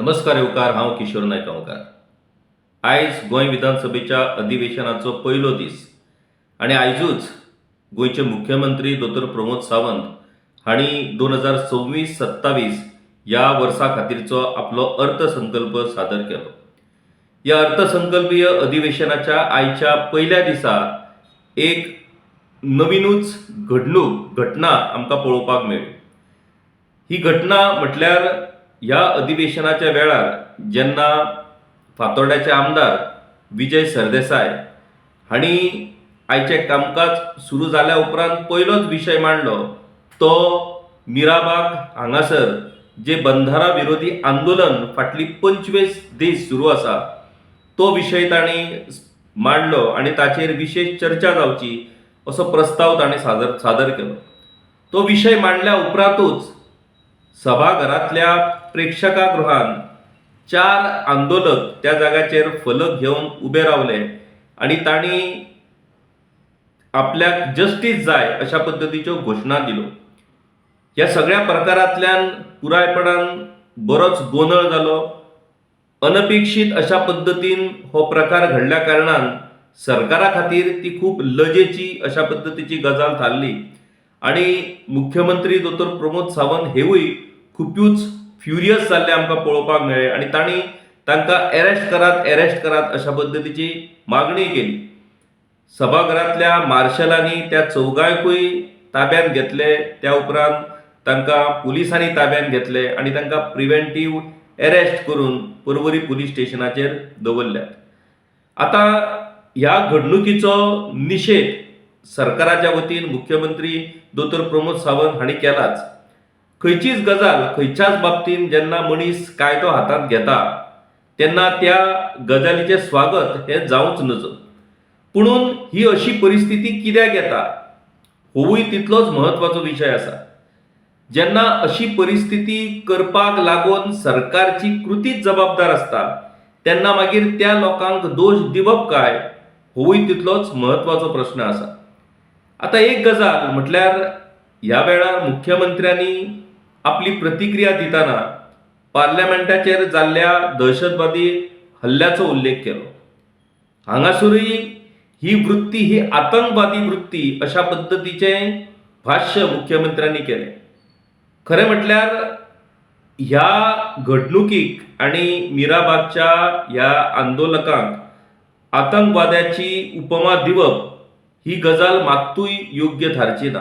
नमस्कार येवकार, हांव किशोर नायक गांवकार। आयज गोंय विधानसभेच्या अधिवेशनाचो पयलो दीस आनी आयजूच गोंयचे मुख्यमंत्री डॉ प्रमोद सावंत हांणी 2026-27 ह्या वर्सा खातीरचो आपलो अर्थसंकल्प सादर केलो। ह्या अर्थसंकल्पीय अधिवेशनाच्या आयच्या पयल्या दिसा एक नवीनूच घटना आमकां पळोवपाक मेळ्ळी। ही घटना म्हटल्यार ह्या अधिवेशनाच्या वेळार जेन्ना फातोर्ड्याचे आमदार विजय सरदेसाय हांणी आयचे कामकाज सुरू जाल्या उपरांत पयलोच विशय मांडलो तो मिराबाग हांगासर जे बंधारा विरोधी आंदोलन फाटली 25 दीस सुरू आसा तो विशय तांणी मांडलो आनी ताचेर विशेष चर्चा जावची असो प्रस्ताव तांणी सादर केलो। तो विशय मांडल्या उपरांतूच सभाघरांतल्या प्रेक्षकागृहान 4 आंदोलक त्या जाग्याचेर फलक घेवन उबे रावले आनी तांणी आपल्याक जस्टीस जाय अशा पद्धतीच्यो घोशणा दिल्यो। ह्या सगळ्या प्रकारांतल्यान पुरायपणान बरोच गोंधळ जालो। अनपेक्षीत अशा पद्धतीन हो प्रकार घडल्या कारणान सरकारा खातीर ती खूप लजेची अशा पद्धतीची गजाल थारली आनी मुख्यमंत्री डॉ प्रमोद सावंत हेवूय खूपच फ्युरियस जाल्ले आमकां पळोवपाक मेळ्ळे आनी तांणी तांकां अरेस्ट करात अशा पद्धतीची मागणी केली। सभाघरांतल्या मार्शलांनी त्या चौगांयकूय ताब्यांत घेतले, त्या उपरांत तांकां पुलिसांनी ताब्यांत घेतले आनी तांकां प्रिव्हेंटीव अरेस्ट करून पर्वरी पुलीस स्टेशनाचेर दवरल्यात। आता ह्या घडणुकीचो निशेध सरकाराच्या वतीन मुख्यमंत्री डॉ प्रमोद सावंत हांणी केलाच। खंयचीच गजाल खंयच्याच बाबतीन जेन्ना मनीस कायदो हातांत घेता तेन्ना त्या गजालीचें स्वागत हें जावंच नजो। पुणून ही अशी परिस्थिती कित्याक येता होवूय तितलोच म्हत्वाचो विशय आसा। जेन्ना अशी परिस्थिती करपाक लागून सरकारची कृतीच जबाबदार आसता तेन्ना मागीर त्या लोकांक दोश दिवप काय होवूय तितलोच म्हत्वाचो प्रश्न आसा। आता एक गजाल म्हटल्यार ह्या वेळार मुख्यमंत्र्यांनी आपली प्रतिक्रिया दिताना पार्लमेंटाचेर जाल्ल्या दहशतवादी हल्ल्याचो उल्लेख केलो। हांगासरूय ही वृत्ती ही आतंकवादी वृत्ती अशा पद्धतीचें भाष्य मुख्यमंत्र्यांनी केलें। खरें म्हटल्यार ह्या घडणुकीक आनी मिराबागच्या ह्या आंदोलकांक आतंकवाद्याची उपमा दिवप ही गजाल मात्तूय योग्य थारची ना।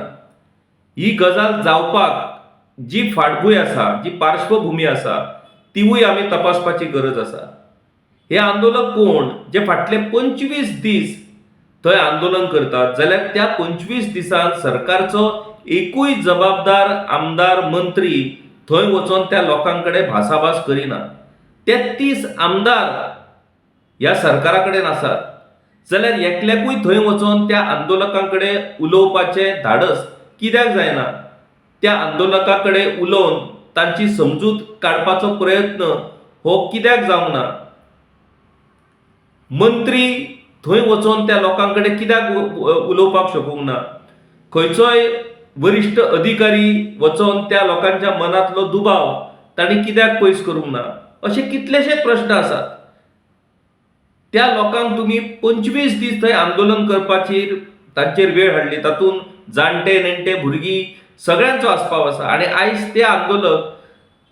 ही गजाल जावपाक जी फाटभूंय आसा, जी पार्श्वभूमी आसा तीवूय आमी तपासपाची गरज आसा। हे आंदोलक कोण जे फाटले 25 दीस थंय आंदोलन करतात जाल्यार त्या 25 दिसांत सरकारचो एकूय जबाबदार आमदार मंत्री थंय वचोन त्या लोकांकडे भासाभास करिना। 33 आमदार ह्या सरकारा कडेन आसात जाल्यार एकल्याकूय थंय वचोन त्या आंदोलकांकडे उलोवपाचें धाडस कित्याक जायना? त्या आंदोलकांकडे उलोवन तांची समजूत काडपाचो प्रयत्न हो कित्याक जावंक ना? मंत्री थंय वचोन त्या लोकांकडे कित्याक उलोवपाक शकूंक ना? खंयचोय वरिष्ठ अधिकारी वचोन त्या लोकांच्या मनांतलो दुबाव तांणी कित्याक पयस करूंक ना? असे कितलेशेच प्रश्न आसात। त्या लोकांक तुम्ही 25 दीस थंय आंदोलन करपाची तांचेर वेळ हाडली, तातूंत जाणटे नेणटे भुरगीं सगळ्यांचो आस्पाव आसा आनी आयज ते आंदोलक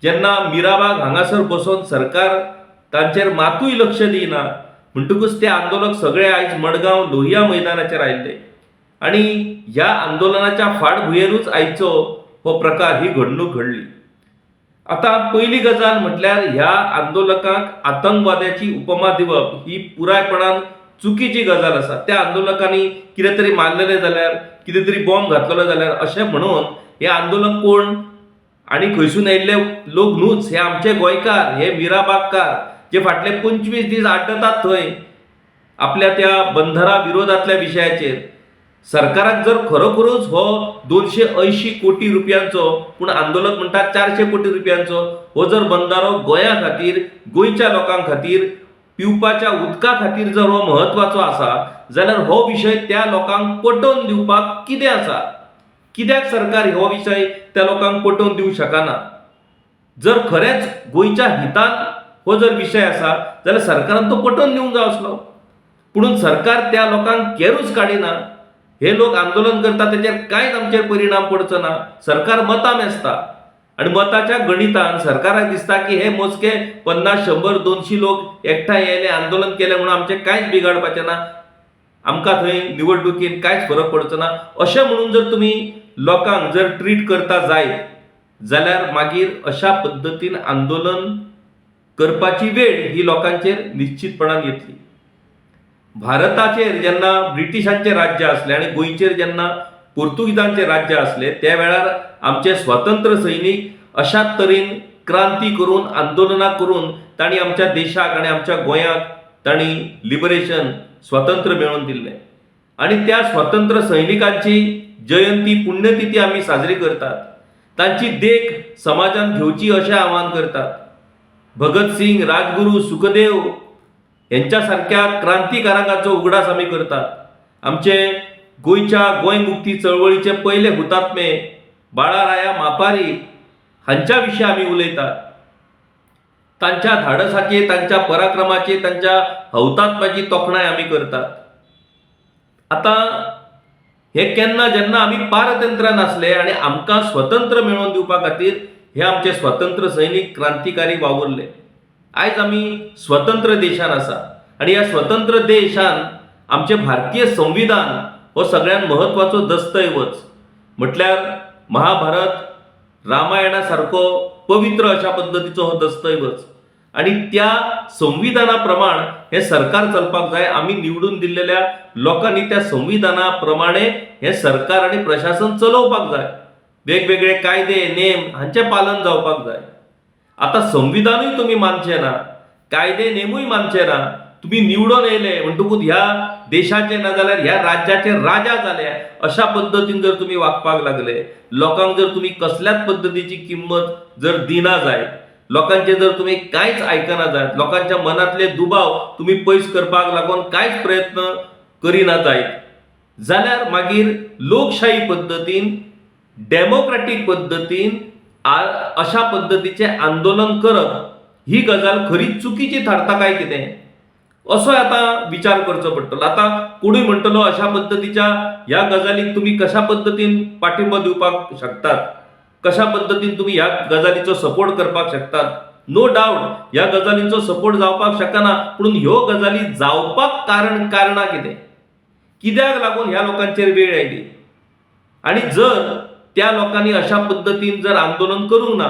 जेन्ना मिराबाग हांगासर बसोन सरकार तांचेर मातूय लक्ष दिना म्हणटकूच ते आंदोलक सगळे आयज मडगांव लोहिया मैदानाचेर आयिल्ले आनी ह्या आंदोलनाच्या फाटभुंयेरूच आयचो हो प्रकार, ही घडणूक घडली। आता पहिली गजाल म्हटल्यार ह्या आंदोलकांक आतंकवाद्याची उपमा दिवप ही पुरायपणान चुकीची गजाल आसा। त्या आंदोलकांनी कितें तरी मारलेले जाल्यार, कितें तरी बॉम्ब घातलेलो जाल्यार अशें म्हणून हे आंदोलक कोण आनी खंयसून आयिल्ले लोक न्हूच, हे आमचे गोंयकार, हे मिराबागकार जे फाटले 25 दीस आड्डतात थंय आपल्या त्या बंधारा विरोधातल्या विशयाचेर। सरकाराक जर खरोखरूच हो 280 कोटी रुपयांचो, पूण आंदोलक म्हणटात 400 कोटी रुपयांचो हो जर बंधारो गोंया खातीर, गोंयच्या लोकां खातीर, पिवपाच्या उदका खातीर जर हो म्हत्वाचो आसा जाल्यार हो विशय त्या लोकांक पटोवन दिवपाक कितें आसा? कित्याक सरकार हो विशय त्या लोकांक पटोवन दिवंक शकना? जर खरेंच गोंयच्या हितान हो जर विषय असा जाल्यार सरकारान तो पटोवन दिवंक जाय आसलो. पुणून सरकार त्या लोकांक केरूच काडिना. हे लोक आंदोलन करता त्याचेर कांयच आमचेर परिणाम पडचो ना. सरकार मतां मेजता आणि मताच्या गणितान सरकाराक दिसता की हे मोजके 50, 100, 200 लोक एकठांय येयले आंदोलन केले म्हणून आमचें कांयच बिगाडपाचें ना, आमकां थंय निवडणुकीन कांयच फरक पडचो ना अशें म्हणून जर तुमी लोकांक जर ट्रीट करता जायत जाल्यार मागीर अशा पद्दतीन आंदोलन करपाची वेळ ही लोकांचेर निश्चितपणान येतली. भारताचेर जेन्ना ब्रिटिशांचे राज्य असले आणि गोंयचेर जेन्ना पोर्तुगीजांचे राज्य असले त्या वेळार आमचे स्वतंत्र सैनीक अशाच तरेन क्रांती करून आंदोलनां करून तांणी आमच्या देशाक आणि आमच्या गोंयाक तांणी लिबरेशन स्वातंत्र्य मेळोवन दिल्लें. आणि त्या स्वतंत्र सैनिकांची जयंती पुण्यतिथी आमी साजरी करतात. तांची देख समाजान घेवची अशें आवाहन करतात. भगतसिंग, राजगुरू, सुखदेव यांच्या सारख्या क्रांतिकारकांचो उगडास आमी करतात. आमचे गोंयच्या गोंय मुक्ती चळवळीचे पहिले हुतात्मे बाळाराया मापारी हांच्या विशीं आमी उलयतात. तांच्या धाडसाचे, तांच्या पराक्रमाचे, तांच्या हौतात्म्याची तोखणाय आमी करतात. आता हे केन्ना जेन्ना आमी पारतंत्र्यान आसले आणि आमकां स्वतंत्र मेळोवन दिवपा खातीर हे आमचे स्वतंत्र सैनीक क्रांतिकारी वावरले. आयज आमी स्वतंत्र देशान आसा आणि ह्या स्वतंत्र देशान आमचे भारतीय संविधान हो सगळ्यात महत्वाचो दस्तऐवज म्हटल्यार महाभारत रामायणा सारको पवित्र अशा पद्धतीचो हो दस्तऐवज आणि त्या संविधाना प्रमाण हे सरकार चलपाक जाय. आमी निवडून दिल्लेल्या लोकांनी त्या संविधाना प्रमाणे हे सरकार आणि प्रशासन चलोवपाक जाय. वेगवेगळे कायदे नेम हांचे पालन जावपाक जाय. आता संविधानूय तुम्ही मानचे ना, कायदे नेमूय मानचे ना, तुम्ही निवडून येयले म्हणटकूच ह्या देशाचे ना जाल्यार ह्या राज्याचे राजा जाले अशा पद्धतीन जर तुम्ही वागपाक लागले, लोकांक जर तुम्ही कसल्याच पद्धतीची किंमत जर दिना जायत, लोकांचे जर तुम्ही कांयच आयकना जायत, लोकांच्या मनातले दुबाव तुम्ही पयस करपाक लागून कांयच प्रयत्न करिना जायत जाल्यार मागीर लोकशाही पद्धतीन डेमोक्रेटिक पद्धतीन अशा पद्धतीचे आंदोलन करप ही गजाल खरीच चुकीची ठरता काय कितें असो आता विचार करचो पडटलो. आता कोणूय म्हणटलो अशा पद्धतीच्या ह्या गजालीक तुम्ही कशा पद्धतीन पाठिंबो दिवपाक शकतात, कशा पद्धतीन तुम्ही ह्या गजालीचो सपोर्ट करपाक शकतात. नो डाऊट ह्या गजालींचो सपोर्ट जावपाक शकना, पूण ह्यो गजाली जावपाक कारणां कित्याक लागून ह्या लोकांचेर वेळ आयली. आणि जर त्या लोकांनी अशा पद्धतीन जर आंदोलन करूंक ना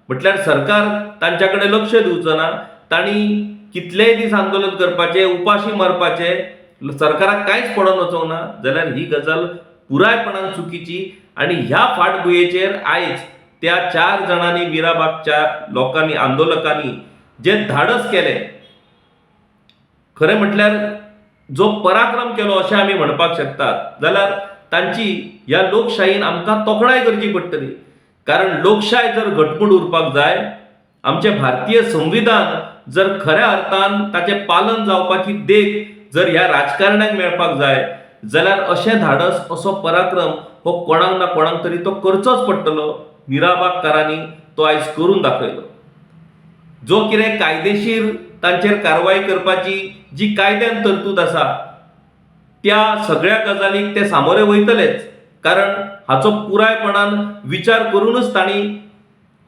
म्हटल्यार सरकार तांच्याकडे लक्ष दिवचो ना, तांणी कितलेय दीस आंदोलन करपाचे, उपाशी मरपाचे, सरकाराक कांयच पडोन वचोंक ना जाल्यार ही गजाल पुरायपणान चुकीची. आणि ह्या फाटभुंयेचेर आयज त्या 4 जणांनी मिराबागच्या लोकांनी आंदोलकांनी जे धाडस केले, खरें म्हटल्यार जो पराक्रम केलो अशें आमी म्हणपाक शकतात, जाल्यार तांची ह्या लोकशाहीन आमकां तोखणाय करची पडटली. कारण लोकशाय जर घटमूट उरपाक जाय, आमचे भारतीय संविधान जर खऱ्या अर्थान ताचे पालन जावपाची देख जर ह्या राजकारण्यांक मेळपाक जाय जाल्यार अशें धाडस, असो पराक्रम हो कोणाक ना कोणाक तरी तो करचोच पडटलो. मिराबागकारांनी तो आयज करून दाखयलो. जो कितें कायदेशीर तांचेर कारवाई करपाची जी कायद्यान तरतूद आसा त्या सगळ्या गजालीक ते सामोरे वयतलेच, कारण हाचो पुरायपणान विचार करूनच तांणी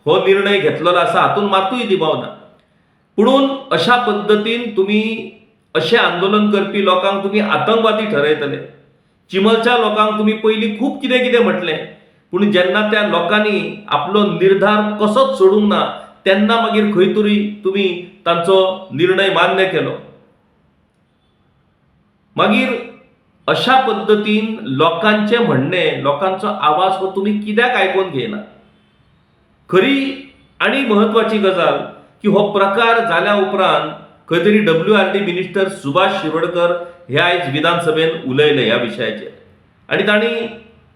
हो निर्णय घेतलेलो आसा, हातून मातूय दिबाव ना. पुणून अशा पद्धतीन तुम्ही अशें आंदोलन करपी लोकांक तुम्ही आतंकवादी ठरयतले. चिमलच्या लोकांक तुम्ही पयलीं खूब कितें कितें म्हटलें, पूण जेन्ना त्या लोकांनी आपलो निर्धार कसोच सोडूंक ना तेन्ना मागीर खंय तरी तुम्ही तांचो निर्णय मान्य केलो. मागीर अशा पद्धतीन लोकांचे म्हणणे, लोकांचो आवाज हो तुम्ही कित्याक आयकून घेयना. खरी आणि महत्वाची गजाल की हो प्रकार जाल्या उपरांत खंय तरी WRD मिनिस्टर सुभाष शिरोडकर हे आयज विधानसभेन उलयले ह्या विशयाचेर आणि तांणी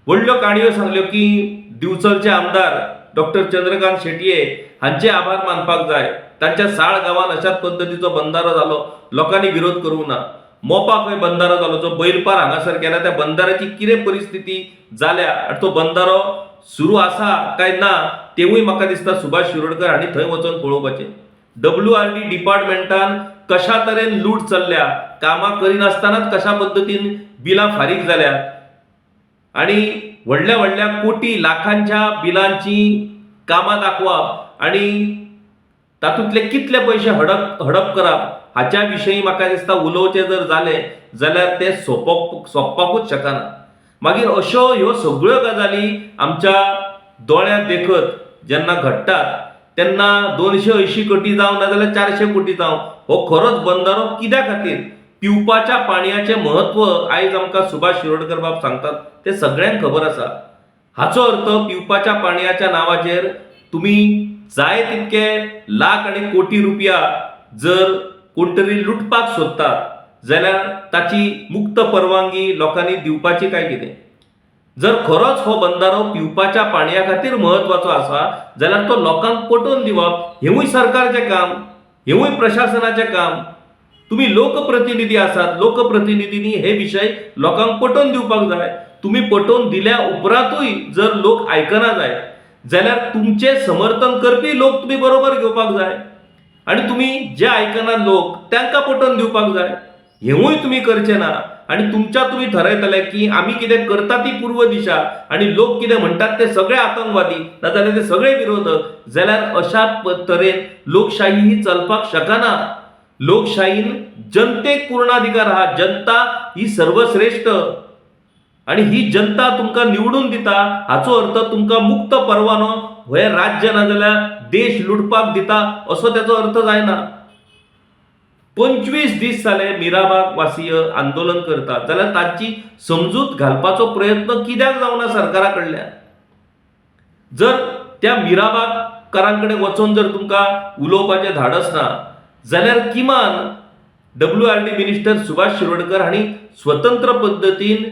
व्हडल्यो काणयो सांगल्यो की दिवचलचे आमदार डॉक्टर चंद्रकांत शेटये हांचे आभार मानपाक जाय. तांच्या साळ गांवांत अशाच पद्धतीचो बंधारो जालो, लोकांनी विरोध करूंक ना. मोपा खंय बंधारो जालो, जो बैलपार हांगासर केला, त्या बंधाऱ्याची कितें परिस्थिती जाल्या आनी तो बंधारो सुरू आसा काय ना तेवूय म्हाका दिसता सुभाष शिरोडकर हांणी थंय वचून पळोवपाचें. WRD डिपार्टमेंटान कशा तरेन लूट चल्ल्या, कामां करिनासतनाच कशा पद्दतीन बिलां फारीक जाल्यात आणि व्हडल्या व्हडल्या कोटी लाखांच्या बिलांची कामां दाखोवप आणि तातूंतले कितले पयशे हडप करप हाच्या विशयी म्हाका दिसता उलोवचें जर जालें जाल्यार ते सोंपपाकूच शकना. मागीर अश्यो ह्यो सगळ्यो गजाली आमच्या दोळ्यांत देखत जेन्ना घडटात तेन्ना 280 कोटी जावं ना जाल्यार 400 कोटी जावं हो खरोच बंधारो कित्या खातीर, पिवपाच्या पाणयाचें म्हत्व आयज आमकां सुभाष शिरोडकर बाब सांगतात ते सगळ्यांक खबर आसा. हाचो अर्थ पिवपाच्या पाणयाच्या नांवाचेर तुम्ही जाय तितके लाख आणि कोटी रुपया जर कोण तरी लुटपाक सोदतात जाल्यार ताची मुक्त परवानगी लोकांनी दिवपाची काय कितें. जर खरोच हो बंधारो पिवपाच्या पाणया खातीर म्हत्वाचो आसा जाल्यार तो लोकांक पटोवन दिवप हेवूय सरकारचें काम, हेवूय प्रशासनाचें काम. तुम्ही लोकप्रतिनिधी आसात, लोकप्रतिनिधींनी हे विशय लोकांक पटोवन दिवपाक जाय. तुम्ही पटोवन दिल्या उपरांतूय जर लोक आयकना जाय जाल्यार तुमचे समर्थन करपी लोक तुम्ही बरोबर घेवपाक जाय आणि तुम्ही जे आयकना लोक तांकां पटोवन दिवपाक जाय. हेवूय तुम्ही करचे ना आणि तुम्ही ठरयतले की आम्ही कितें करता ती पूर्व दिशा आणि लोक कितें म्हणटात ते सगळे आतंकवादी नाजाल्यार ते सगळे विरोधक. जाल्यार अशा तरेन लोकशाही ही चलपाक शकना. लोकशाहीन जनतेक पूर्णाधिकार आहा. जनता ही सर्वश्रेष्ठ आणि ही जनता तुमकां निवडून दिता हाचो अर्थ तुमकां मुक्त परवानो हे राज्य ना जाल्यार देश लुटपाक दिता असो त्याचो अर्थ जायना. 25 दीस जाले मिराबाग वासीय आंदोलन करतात जाल्यार तांची समजूत घालपाचो प्रयत्न कित्याक जावना सरकारा कडल्यान. जर त्या मिराबागकारांकडे वचून जर तुमकां उलोवपाचें धाडस ना जाल्यार किमान WRD मिनिस्टर सुभाष शिरोडकर हांणी स्वतंत्र पद्दतीन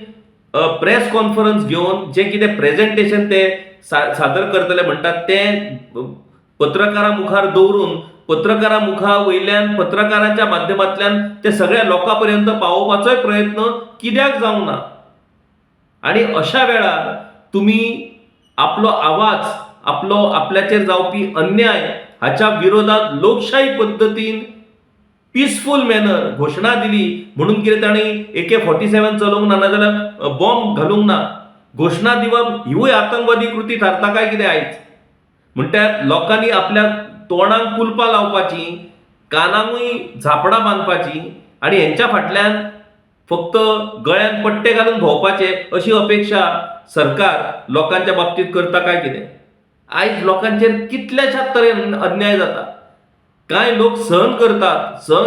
प्रेस कॉन्फरन्स घेवन जे कितें प्रेझेंटेशन ते सादर करतले म्हणटात ते पत्रकारां मुखार दवरून पत्रकारां मुखा वयल्यान पत्रकारांच्या माध्यमांतल्यान ते सगळ्या लोकां पर्यंत पावोवपाचोय प्रयत्न कित्याक जावना. आणि अशा वेळार तुम्ही आपलो आवाज आपल्याचेर जावपी अन्याय हाच्या विरोधात लोकशाही पद्दतीन पीसफुल मॅनर घोषणा दिली म्हणून कितें तांणी AK-47 चलोवंक ना नाजाल्यार बॉम्ब घालूंक ना. घोषणा दिवप हिवूय आतंकवादी कृती थारता काय कितें आयज. म्हणल्यार लोकांनी आपल्या तोंडांक कुलपां लावपाची, कानांकूय झापडां बांदपाची आणि हेंच्या फाटल्यान फक्त गळ्यान पट्टे घालून भोंवपाचे अशी अपेक्षा सरकार लोकांच्या बाबतीत करता काय कितें. आयज लोकांचेर कितल्याशाच तरेन अन्याय जाता. कांय लोक सहन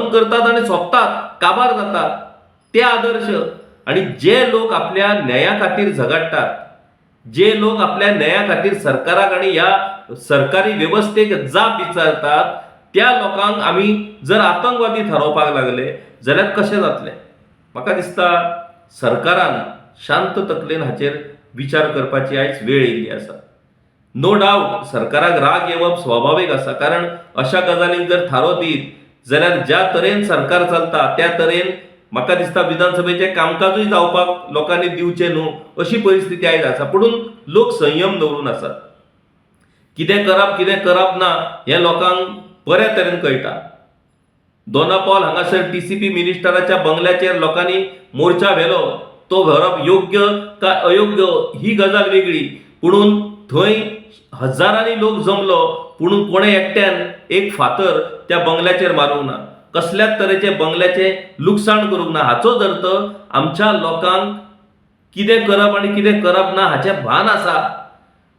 करतात आणि सोंपतात, काबार जातात ते आदर्श. आणि जे लोक आपल्या न्याया खातीर झगडटात, जे लोक आपल्या न्याया खातीर सरकाराक आणि ह्या सरकारी व्यवस्थेक जाप विचारतात त्या लोकांक आमी जर आतंकवादी थारोवपाक लागले जाल्यार कशें जातलें. म्हाका दिसता सरकारान शांत तकलेन हाचेर विचार करपाची आयज वेळ येयल्ली आसा. नो डाऊट सरकाराक राग येवप स्वाभाविक आसा, कारण अशा गजालींक जर थारो दीत जाल्यार ज्या तरेन सरकार चलता त्या तरेन म्हाका दिसता विधानसभेचें कामकाजूय जावपाक लोकांनी दिवचें न्हू अशी परिस्थिती आयज आसा. पुणून लोक संयम दवरून आसात. कितें करप ना हें लोकांक बऱ्या तरेन कळटा. दोनापावल हांगासर TCP मिनिस्टराच्या बंगल्याचेर लोकांनी मोर्चा व्हेलो. तो व्हरप योग्य काय अयोग्य ही गजाल वेगळी, पुणून थंय हजारांनी लोक जमलो पुणून कोणे एकट्यान एक फातर त्या बंगल्याचेर मारूंक ना, कसल्याच तरेचे बंगल्याचे लुकसाण करूंक ना. हाचोच अर्थ आमच्या लोकांक कितें करप आणि कितें करप ना हाचें भान आसा.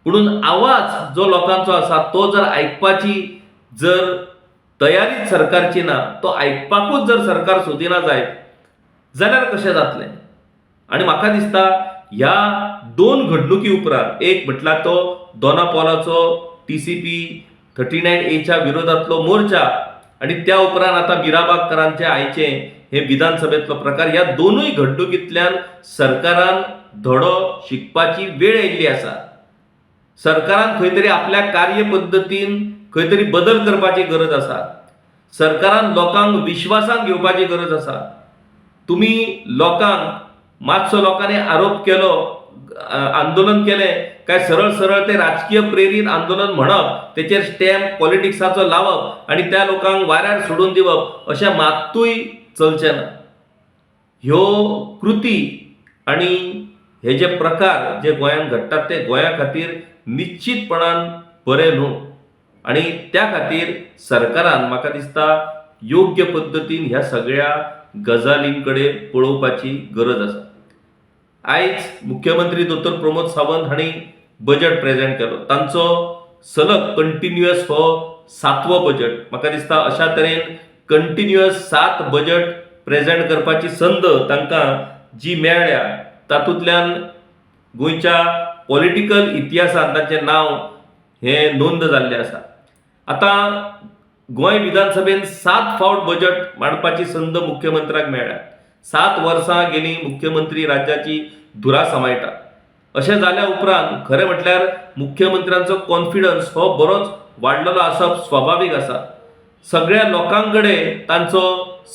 पुणून आवाज जो लोकांचो आसा तो जर आयकपाची जर तयारीच सरकारची ना, तो आयकपाकूच जर सरकार सोदिना जायत जाल्यार कशें जातलें. आणि म्हाका दिसता ह्या दोन घडणुकी उपरांत, एक म्हटल्यार तो दोनापावलाचो TCP 39A विरोधातलो मोर्चा आणि त्या उपरांत आता मिराबागकारांचे आयचे हे विधानसभेतलो प्रकार, ह्या दोनूय घडणुकींतल्यान सरकारान धडो शिकपाची वेळ येयल्ली आसा. सरकारान खंय तरी आपल्या कार्यपद्दतीन खंय तरी बदल करपाची गरज आसा. सरकारान लोकांक विश्वासान घेवपाची गरज आसा. तुम्ही लोकांक मातसो लोकांनी आरोप केलो आंदोलन केलें काय सरळ सरळ ते राजकीय प्रेरीत आंदोलन म्हणप, तेचेर स्टॅम्प पॉलिटिक्साचो लावप आनी त्या लोकांक वाऱ्यार सोडून दिवप अशें मात्तूय चलचें ना. ह्यो कृती आनी हे जे प्रकार जे गोंयांत घडटात ते गोंया खातीर निश्चितपणान बरे न्हू. आनी त्या खातीर सरकारान म्हाका दिसता योग्य पद्दतीन ह्या सगळ्या गजालींकडे पळोवपाची गरज आसा. आयज मुख्यमंत्री दोतोर प्रमोद सावंत हांणी बजेट प्रेझेंट केलो. तांचो सलग कंटिन्युअस हो 7वो बजेट. म्हाका दिसता अशा तरेन कंटिन्युअस 7 बजेट प्रेझेंट करपाची संद तांकां जी मेळ्ळ्या तातूंतल्यान गोंयच्या पॉलिटिकल इतिहासांत तांचें नांव हें नोंद जाल्लें आसा. आतां गोंय विधानसभेन 7 फावट बजेट मांडपाची संद मुख्यमंत्र्याक मेळ्ळ्या. 7 वर्सां गेलीं मुख्यमंत्री राज्याची धुरा सांबाळटा. अशें जाल्या उपरांत खरें म्हटल्यार मुख्यमंत्र्यांचो कॉन्फिडन्स हो बरोच वाडलेलो आसप स्वाभावीक आसा. सगळ्या लोकांकडे तांचो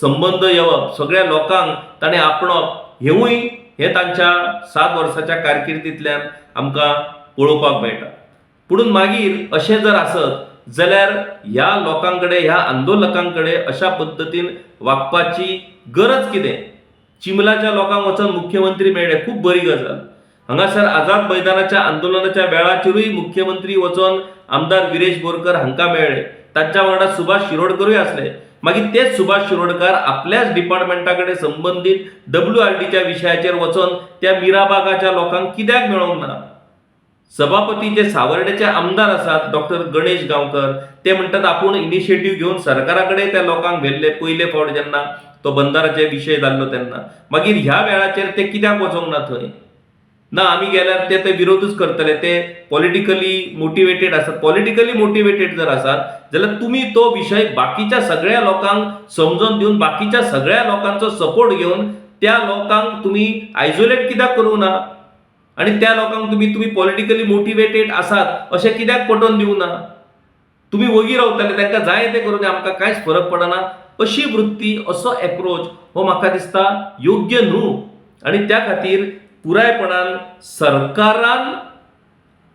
संबंद येवप, सगळ्या लोकांक ताणें आपणप हें तांच्या 7 वर्साच्या कारकिर्दींतल्यान आमकां पळोवपाक मेळटा. पुणून मागीर अशें जर आसत जाल्यार ह्या लोकांकडे, ह्या आंदोलकांकडे अशा पद्दतीन वागपाची गरज कितें? चिंबलाच्या लोकांक वचून मुख्यमंत्री मेळ्ळे, खूब बरी गजाल. हांगासर आझाद मैदानाच्या आंदोलनाच्या वेळाचेरूय मुख्यमंत्री वचून आमदार विरेश बोरकर हांकां मेळ्ळे. तांच्या वांगडा सुभाष शिरोडकरूय आसले. मागीर तेच सुभाष शिरोडकार आपल्याच डिपार्टमेंटाकडे संबंधीत WRDच्या विशयाचेर वचून त्या मिराबागाच्या लोकांक कित्याक मेळोंक ना? सभापती जे सावर्डेचे आमदार आसात डॉक्टर गणेश गांवकर, ते म्हणटात आपूण इनिशिएटीव घेवन सरकाराकडे त्या लोकांक व्हेल्ले पयले फावट जेन्ना तो बंदाराचे विशय जाल्लो तेन्ना. मागीर ह्या वेळाचेर ते कित्याक वचोंक ना थंय? ना, आमी गेल्यार ते विरोधूच करतले, ते पॉलिटिकली मोटिवेटेड आसात. पॉलिटिकली मोटिवेटेड जर आसात जाल्यार तुमी तो विशय बाकीच्या सगळ्या लोकांक समजून दिवन, बाकीच्या सगळ्या लोकांचो सपोर्ट घेवन त्या लोकांक तुमी आयसोलेट कित्याक करूं ना? आनी त्या लोकांक तुमी पॉलिटिकली मोटिवेटेड आसात अशें कित्याक पटोवन दिवं ना? तुमी वगी रावतले, तांकां जाय ते करून आमकां कांयच फरक पडना अशी वृत्ती, असो एप्रोच हो म्हाका दिसता योग्य न्हू. आनी त्या खातीर पुरायपणान सरकारान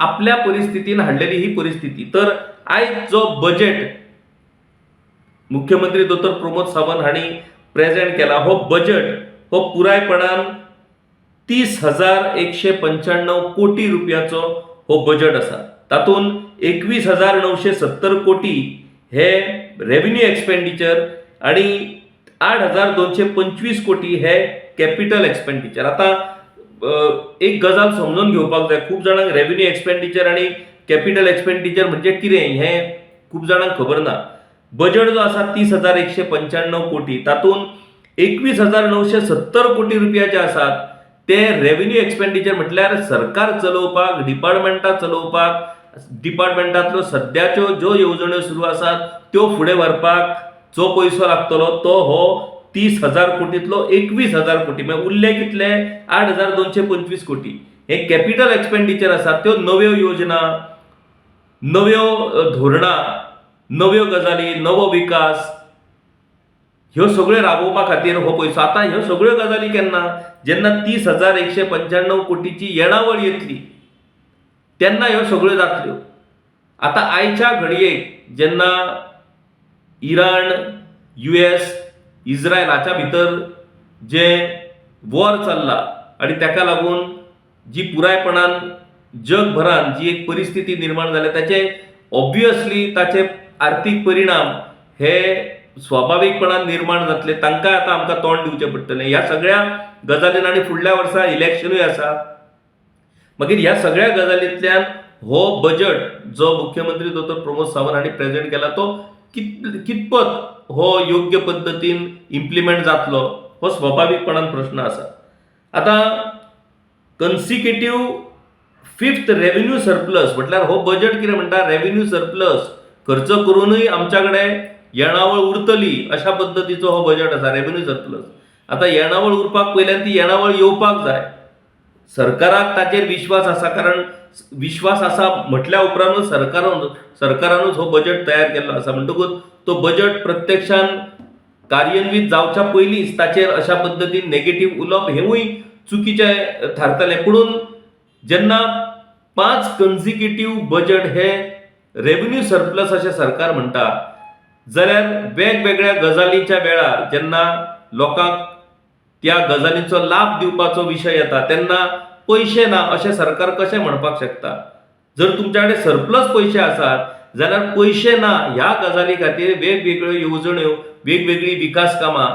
आपल्या परिस्थितीन हाडलेली ही परिस्थिती. तर आयज जो बजेट मुख्यमंत्री दोतोर प्रमोद सावंत हांणी प्रेझेंट केला, हो बजेट हो पुरायपणान 30,195 कोटी रुपयाचो हो बजेट आसा. तातूंत 21,970 कोटी हे रेव्हेन्यू एक्सपेंडिचर आनी 8,225 कोटी हे कॅपिटल एक्सपेंडिचर. आता एक गजाल समजून घेवपाक जाय. खूब जाणांक रेव्हेन्यू एक्सपेंडिचर आनी कॅपिटल एक्सपेंडिचर म्हणजे कितें हें खूब जाणांक खबर ना. बजेट जो आसा 30,195 कोटी, तातूंत 21,970 कोटी रुपया जे आसात ते रेव्हेन्यू एक्सपेंडिचर म्हटल्यार सरकार चलोवपाक, डिपार्टमेंटां चलोवपाक, डिपार्टमेंटांतल्यो सद्याच्यो ज्यो येवजण्यो सुरू आसात त्यो फुडें व्हरपाक जो पयसो लागतलो तो हो 30,000 कोटींतलो 21,000 कोटी, म्हणजे उरले कितले 8,225 कोटी. हे कॅपिटल एक्सपेंडिचर आसात त्यो नव्यो योजना, नव्यो धोरणां, नव्यो गजाली, नवो विकास ह्यो सगळ्यो राबोवपा खातीर हो पयसो. आता ह्यो सगळ्यो गजाली केन्ना? जेन्ना 30,195 कोटीची येणावळ येतली तेन्ना ह्यो सगळ्यो जातल्यो. आता आयच्या घडयेक जेन्ना इराण, US, इस्रायल हाच्या भितर जे वॉर चल्ला आनी ताका लागून जी पुरायपणान जगभरान जी एक परिस्थिती निर्माण जाल्या ताचे ऑब्वियसली ताचे आर्थीक परिणाम हे स्वाभाविकपणान निर्माण जातले. तांकां आतां आमकां तोंड दिवचें पडटलें. ह्या सगळ्या गजालीन आनी फुडल्या वर्सा इलेक्शनूय आसा. मागीर ह्या सगळ्या गजालींतल्यान हो बजेट जो मुख्यमंत्री दोतोर प्रमोद सावंत हांणी प्रेझेंट केला तो कितपत हो योग्य पद्दतीन इम्प्लिमेंट जातलो हो स्वाभाविकपणान प्रश्न आसा. आता कन्सिक्युटिव्ह 5th रेव्हेन्यू सरप्लस म्हटल्यार हो बजेट कितें म्हणटा? रेव्हेन्यू सरप्लस खर्च करूनय आमच्याकडे येणावळ उरतली अशा पद्दतीचो हो बजेट आसा, रेव्हेन्यू सरप्लस. आता येणावळ उरपाक पयल्यान ती येणावळ येवपाक जाय. सरकाराक ताचेर विश्वास आसा, कारण विश्वास आसा म्हटल्या उपरांतूच सरकारानूच हो बजेट तयार केल्लो आसा. म्हणटकूच तो बजेट प्रत्यक्षान कार्यान्वीत जावच्या पयलींच ताचेर अशा पद्दतीन नेगेटिव्ह उलोवप हेवूय चुकीचें थारतलें. पुणून जेन्ना 5 कन्झिक्युटिव्ह बजेट हे रेव्हेन्यू सरप्लस अशें सरकार म्हणटा, जाल्यार वेगवेगळ्या गजालींच्या वेळार जेन्ना लोकांक त्या गजालींचो लाभ दिवपाचो विशय येता तेन्ना पयशे ना अशें सरकार कशें म्हणपाक शकता? जर तुमच्या कडेन सरप्लस पयशे आसात जाल्यार पयशे ना ह्या गजाली खातीर वेगवेगळ्यो येवजण्यो, वेगवेगळी विकास कामां,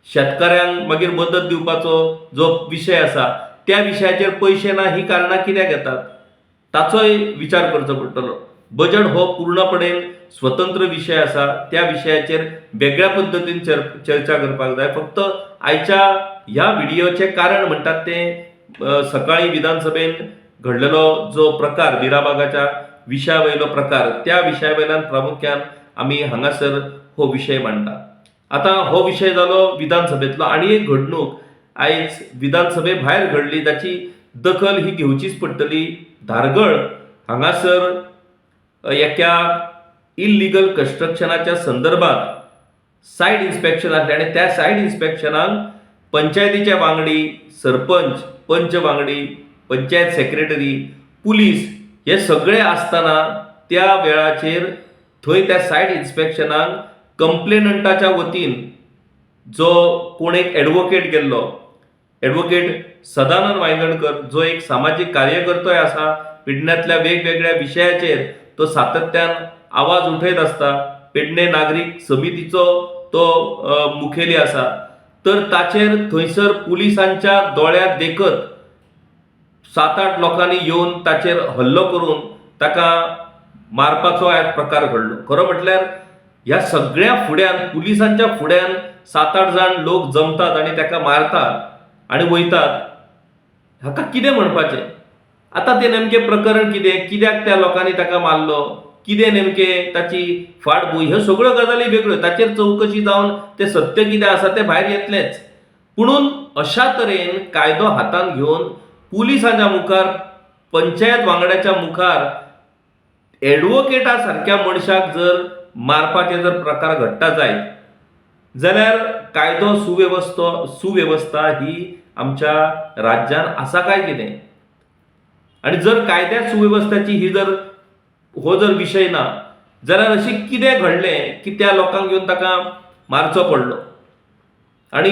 शेतकऱ्यांक मागीर मदत दिवपाचो जो विशय आसा त्या विशयाचेर पयशे ना ही कारणां कित्याक येतात? ताचोय विचार करचो पडटलो. बजेट हो पूर्णपणे स्वतंत्र विशय आसा, त्या विशयाचेर वेगळ्या पद्धतीन चर्चा करपाक जाय. फक्त आयच्या ह्या व्हिडिओचे कारण म्हणटात ते सकाळी विधानसभेन घडलेलो जो प्रकार, मीराबागाच्या विशया वयलो प्रकार, त्या विशया वयल्यान प्रामुख्यान आमी हांगासर हो विशय मांडटा. आता हो विशय जालो विधानसभेतलो. आनी एक घडणूक आयज विधानसभे भायर घडली, जाची दखल ही घेवचीच पडटली. धारगळ हांगासर एका इल्लिगल कन्स्ट्रक्शनाच्या संदर्भात सायट इन्स्पेक्शन आसलें आनी त्या सायट इन्स्पेक्शनाक पंचायतीचे वांगडी, सरपंच, पंच वांगडी, पंचायत सेक्रेटरी, पुलीस हे सगळे आसतना त्या वेळाचेर थंय त्या सायट इन्स्पेक्शनाक कंप्लेनंटाच्या वतीन जो कोण एक एडवोकेट गेल्लो, एडवोकेट सदानंद वांयगणकर, जो एक सामाजीक कार्यकर्तोय आसा, पेडण्यातल्या वेगवेगळ्या विशयाचेर तो सातत्यान आवाज उठयत आसता, पेडणे नागरीक समितीचो तो मुखेली आसा, तर ताचेर थंयसर पुलिसांच्या दोळ्यात देखत 7-8 लोकांनी येवन ताचेर हल्लो करून ताका मारपाचो एक प्रकार घडलो. खरो म्हटल्यार ह्या सगळ्या फुड्यान, पुलिसांच्या फुड्यान 7-8 जाण लोक जमतात आनी ताका मारतात आनी वयतात. हाका कितें म्हणपाचें? आता ते नेमकें प्रकरण कितें, कित्याक त्या लोकांनी ताका मारलो, कितें नेमकें ताची फाटभूंय, ह्यो सगळ्यो गजाली वेगळ्यो. ताचेर चवकशी जावन ते सत्य कितें आसा तें भायर येतलेंच. पुणून अशा तरेन कायदो हातांत घेवन पुलिसांच्या मुखार, पंचायत वांगड्याच्या मुखार एडवोकेटा सारक्या मनशाक जर मारपाचे जर प्रकार घडटा जायत जाल्यार कायदो सुवेवस्था ही आमच्या राज्यान आसा काय कितें? आणि जर कायद्या सुवेवस्थेची हो जर विशय ना जाल्यार अशें कितें घडलें की त्या लोकांक घेवन ताका मारचो पडलो? आणि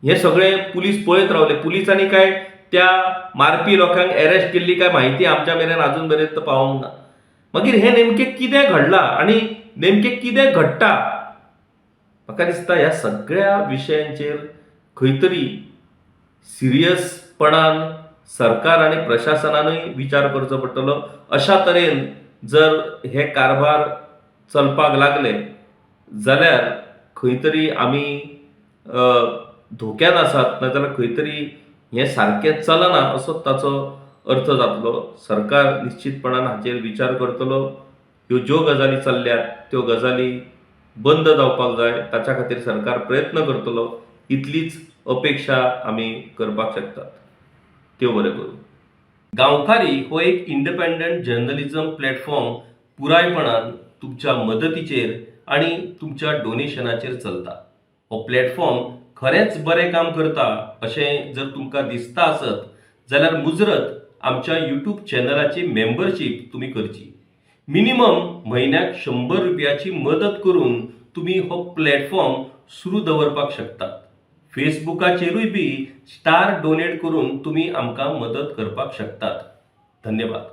हे सगळे पुलीस पळयत रावले. पुलिसांनी काय त्या मारपी लोकांक अरेस्ट केल्ली काय माहिती आमच्या मेरेन अजून मेरेन पावूंक ना. मागीर हे नेमकें कितें घडलां आनी नेमकें कितें घडटा? म्हाका दिसता ह्या सगळ्या विशयांचेर खंय तरी सिरियसपणान सरकार आनी प्रशासनानूय विचार करचो पडटलो. अशा तरेन जर हे कारभार चलपाक लागले जाल्यार खंय तरी आमी धोक्यान आसात, नाजाल्यार खंय तरी हें सारकें चलना असो ताचो अर्थ जातलो. सरकार निश्चितपणान हाचेर विचार करतलो. ह्यो ज्यो गजाली चल्ल्यात त्यो गजाली बंद जावपाक जाय, ताच्या खातीर सरकार प्रयत्न करतलो. इतलीच अपेक्षा आमी करपाक शकतात. देव बरें करूं. गांवकारी हो एक इंडिपेंडंट जर्नलिझम प्लॅटफॉर्म पुरायपणान तुमच्या मदतीचेर आणि तुमच्या डोनेशनाचेर चलता. हो प्लॅटफॉर्म खरेंच बरें काम करता अशें जर तुमकां दिसता आसत जाल्यार मुजरत आमच्या यूट्यूब चॅनलाची मेंबरशीप तुमी करची. मिनिमम म्हयन्याक 100 रुपयाची मदत करून तुमी हो प्लॅटफॉर्म सुरू दवरपाक शकतात. फेसबुकाचेरूय बी स्टार डोनेट करून तुमी आमकां मदत करपाक शकतात. धन्यवाद.